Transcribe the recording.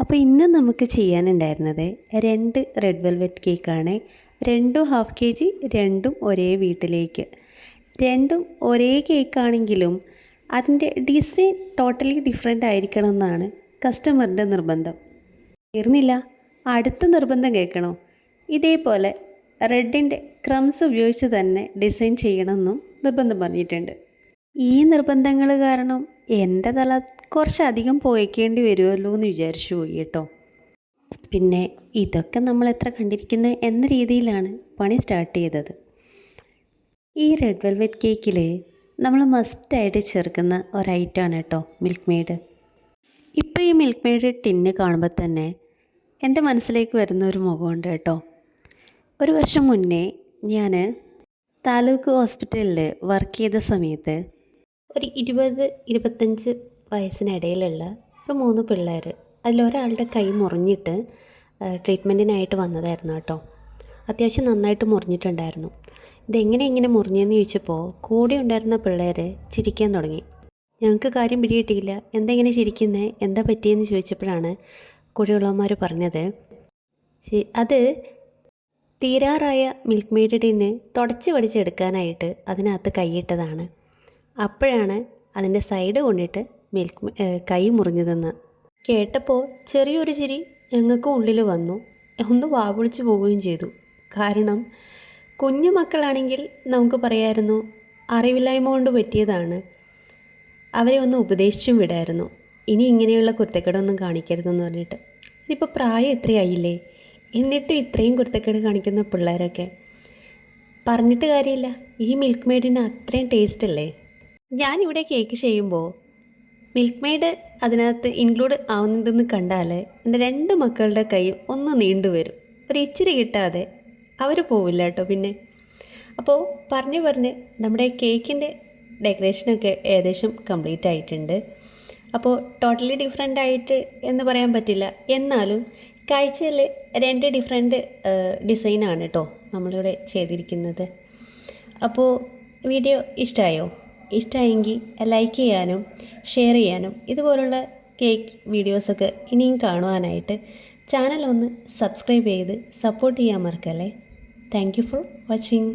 അപ്പോൾ ഇന്ന് നമുക്ക് ചെയ്യാനുണ്ടായിരുന്നത് 2 റെഡ് വെൽവെറ്റ് കേക്കാണ്. രണ്ടും ഹാഫ് kg, രണ്ടും ഒരേ വീട്ടിലേക്ക്. രണ്ടും ഒരേ കേക്കാണെങ്കിലും അതിൻ്റെ ഡിസൈൻ ടോട്ടലി ഡിഫറെൻ്റ് ആയിരിക്കണം എന്നാണ് കസ്റ്റമറിൻ്റെ നിർബന്ധം. തീർന്നില്ല, അടുത്ത നിർബന്ധം കേൾക്കണോ? ഇതേപോലെ റെഡിൻ്റെ ക്രംസ് ഉപയോഗിച്ച് തന്നെ ഡിസൈൻ ചെയ്യണമെന്നും നിർബന്ധം പറഞ്ഞിട്ടുണ്ട്. ഈ നിർബന്ധങ്ങൾ കാരണം എൻ്റെ തല കുറച്ചധികം പോയിക്കേണ്ടി വരുമല്ലോ എന്ന് വിചാരിച്ചു പോയി കേട്ടോ. പിന്നെ ഇതൊക്കെ നമ്മൾ എത്ര കണ്ടിരിക്കുന്നു എന്ന രീതിയിലാണ് പണി സ്റ്റാർട്ട് ചെയ്തത്. ഈ റെഡ് വെൽവെറ്റ് കേക്കിൽ നമ്മൾ മസ്റ്റായിട്ട് ചേർക്കുന്ന ഒരൈറ്റമാണ് കേട്ടോ മിൽക്ക് മെയ്ഡ്. ഇപ്പോൾ ഈ മിൽക്ക് മെയ്ഡ് ടിന്ന് കാണുമ്പോൾ തന്നെ എൻ്റെ മനസ്സിലേക്ക് വരുന്ന ഒരു മുഖമുണ്ട് കേട്ടോ. ഒരു വർഷം മുന്നേ ഞാൻ താലൂക്ക് ഹോസ്പിറ്റലിൽ വർക്ക് ചെയ്ത സമയത്ത് ഒരു 20-25 വയസ്സിനിടയിലുള്ള ഒരു 3 പിള്ളേർ, അതിലൊരാളുടെ കൈ മുറിഞ്ഞിട്ട് ട്രീറ്റ്മെൻറ്റിനായിട്ട് വന്നതായിരുന്നു കേട്ടോ. അത്യാവശ്യം നന്നായിട്ട് മുറിഞ്ഞിട്ടുണ്ടായിരുന്നു. ഇങ്ങനെ മുറിഞ്ഞെന്ന് ചോദിച്ചപ്പോൾ കൂടെ ഉണ്ടായിരുന്ന പിള്ളേർ ചിരിക്കാൻ തുടങ്ങി. ഞങ്ങൾക്ക് കാര്യം പിടികിട്ടിയില്ല, എന്തെങ്ങനെ ചിരിക്കുന്നത്, എന്താ പറ്റിയെന്ന് ചോദിച്ചപ്പോഴാണ് കൂടെയുള്ളവന്മാർ പറഞ്ഞത് അത് തീരാറായ മിൽക്ക് മെയ്ഡ് ടിന്ന് തുടച്ച് വടിച്ചെടുക്കാനായിട്ട് അതിനകത്ത് കൈയിട്ടതാണ്. അപ്പോഴാണ് അതിൻ്റെ സൈഡ് കൊണ്ടിട്ട് കൈ മുറിഞ്ഞതെന്ന് കേട്ടപ്പോൾ ചെറിയൊരു ചിരി ഞങ്ങൾക്ക് ഉള്ളിൽ വന്നു. ഒന്ന് വാവിളിച്ച് പോവുകയും ചെയ്തു. കാരണം കുഞ്ഞു മക്കളാണെങ്കിൽ നമുക്ക് പറയായിരുന്നു അറിവില്ലായ്മ കൊണ്ട് പറ്റിയതാണ്, അവരെ ഒന്ന് ഉപദേശിച്ചും വിടായിരുന്നു, ഇനി ഇങ്ങനെയുള്ള കുരുത്തക്കേടൊന്നും കാണിക്കരുതെന്ന് പറഞ്ഞിട്ട്. ഇതിപ്പോൾ പ്രായം ഇത്രയായില്ലേ, എന്നിട്ട് ഇത്രയും കുരുത്തക്കേട് കാണിക്കുന്ന പിള്ളേരൊക്കെ പറഞ്ഞിട്ട് കാര്യമില്ല. ഈ മിൽക്ക് മെയ്ഡിന് അത്രയും ടേസ്റ്റ് അല്ലേ. ഞാനിവിടെ കേക്ക് ചെയ്യുമ്പോൾ മിൽക്ക് മെയ്ഡ് അതിനകത്ത് ഇൻക്ലൂഡ് ആവുന്നതെന്ന് കണ്ടാൽ എൻ്റെ 2 മക്കളുടെ കൈ ഒന്ന് നീണ്ടു വരും. ഒരു ഇച്ചിരി കിട്ടാതെ അവർ പോവില്ല കേട്ടോ. പിന്നെ അപ്പോൾ പറഞ്ഞ് നമ്മുടെ കേക്കിൻ്റെ ഡെക്കറേഷനൊക്കെ ഏകദേശം കംപ്ലീറ്റ് ആയിട്ടുണ്ട്. അപ്പോൾ ടോട്ടലി ഡിഫറെൻ്റ് ആയിട്ട് എന്ന് പറയാൻ പറ്റില്ല, എന്നാലും കാഴ്ചയിൽ 2 ഡിഫറെൻറ്റ് ഡിസൈനാണ് കേട്ടോ നമ്മളിവിടെ ചെയ്തിരിക്കുന്നത്. അപ്പോൾ വീഡിയോ ഇഷ്ടമായെങ്കിൽ ലൈക്ക് ചെയ്യാനും ഷെയർ ചെയ്യാനും ഇതുപോലുള്ള കേക്ക് വീഡിയോസൊക്കെ ഇനിയും കാണുവാനായിട്ട് ചാനൽ ഒന്ന് സബ്സ്ക്രൈബ് ചെയ്ത് സപ്പോർട്ട് ചെയ്യാൻ മറക്കല്ലേ. Thank you for watching.